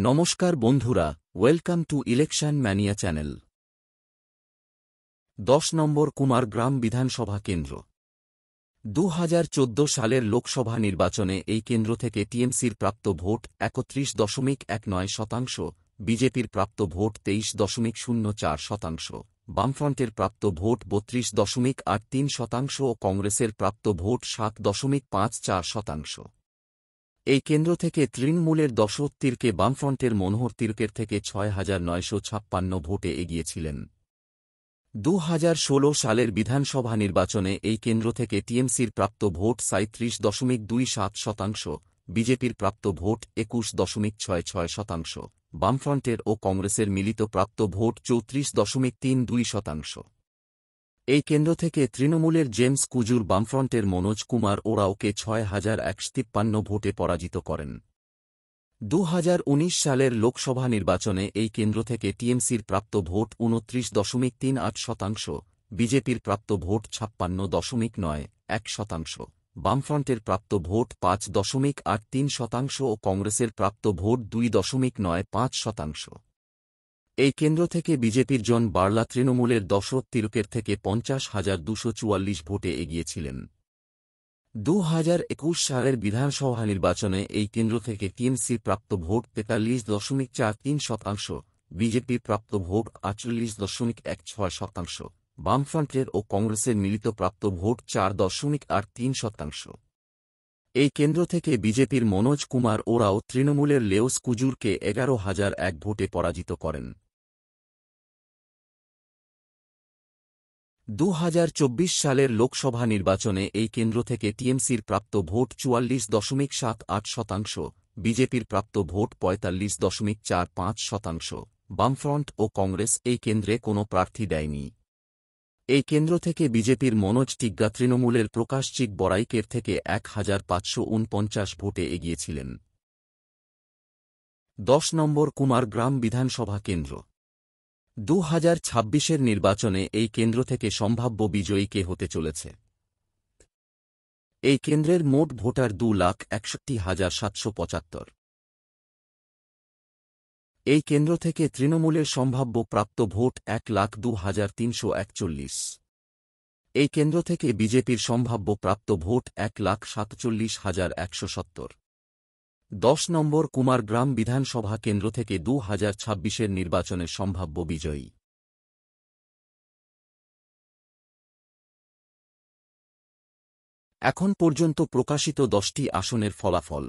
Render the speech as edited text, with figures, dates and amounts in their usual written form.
নমস্কার বন্ধুরা, welcome to election mania channel. 10 নম্বর কুমারগ্রাম বিধানসভা কেন্দ্র। 2014 সালের লোকসভা নির্বাচনে এই কেন্দ্র থেকে টিএমসির প্রাপ্ত ভোট 31.19%, বিজেপির প্রাপ্ত ভোট 23.04%, বামফ্রন্টের প্রাপ্ত ভোট 32.83% ও কংগ্রেসের প্রাপ্ত ভোট 7.54%। এই কেন্দ্র থেকে তৃণমূলের দশরথ তির্কে বামফ্রন্টের মনোহর তির্কের থেকে 6,956 ভোটে এগিয়েছিলেন। 2016 সালের বিধানসভা নির্বাচনে এই কেন্দ্র থেকে টিএমসির প্রাপ্ত ভোট 37.27%, বিজেপির প্রাপ্ত ভোট 21.66%, বামফ্রন্টের ও কংগ্রেসের মিলিত প্রাপ্ত ভোট 34.32%। এই কেন্দ্র থেকে তৃণমূলের জেমস কুজুর বামফ্রন্টের মনোজ কুমার ওরাওকে 6,153 ভোটে পরাজিত করেন। 2019 সালের লোকসভা নির্বাচনে এই কেন্দ্র থেকে টিএমসির প্রাপ্ত ভোট 29.38%, বিজেপির প্রাপ্ত ভোট 56.91%, বামফ্রন্টের প্রাপ্ত ভোট 5.83% ও কংগ্রেসের প্রাপ্ত ভোট 2.95%। এই কেন্দ্র থেকে বিজেপির জন বার্লা তৃণমূলের দশরথ তির্কের থেকে 50,244 ভোটে এগিয়েছিলেন। 2021 সালের বিধানসভা নির্বাচনে এই কেন্দ্র থেকে টিএমসির প্রাপ্ত ভোট 43.43%, বিজেপির প্রাপ্ত ভোট 48.16%, বামফ্রন্টের ও কংগ্রেসের মিলিত প্রাপ্ত ভোট 4.83%। এই কেন্দ্র থেকে বিজেপির মনোজ কুমার ওরাও তৃণমূলের লেওস কুজুরকে 11,001 ভোটে পরাজিত করেন। 2024 সালের লোকসভা নির্বাচনে এই কেন্দ্র থেকে টিএমসির প্রাপ্ত ভোট 44.78%, বিজেপির প্রাপ্ত ভোট 45.45%, বামফ্রন্ট ও কংগ্রেস এই কেন্দ্রে কোনো প্রার্থী দেয়নি। এই কেন্দ্র থেকে বিজেপির মনোজ টিগ্গা তৃণমূলের প্রকাশ চিক বড়াইকের থেকে 1,549 ভোটে এগিয়েছিলেন। 10 নম্বর কুমারগ্রাম বিধানসভা কেন্দ্র। 2026-এর নির্বাচনে এই কেন্দ্র থেকে সম্ভাব্য বিজয়ী কে হতে চলেছে? এই কেন্দ্রের মোট ভোটার 2,61,775। এই কেন্দ্র থেকে তৃণমূলের সম্ভাব্য প্রাপ্ত ভোট 1,02,341। এই কেন্দ্র থেকে বিজেপির সম্ভাব্য প্রাপ্ত ভোট 1,47,170। 10 নম্বর কুমারগ্রাম বিধানসভা কেন্দ্র থেকে 2026-এর নির্বাচনের সম্ভাব্য বিজয়ী। এখন পর্যন্ত প্রকাশিত 10টি আসনের ফলাফল।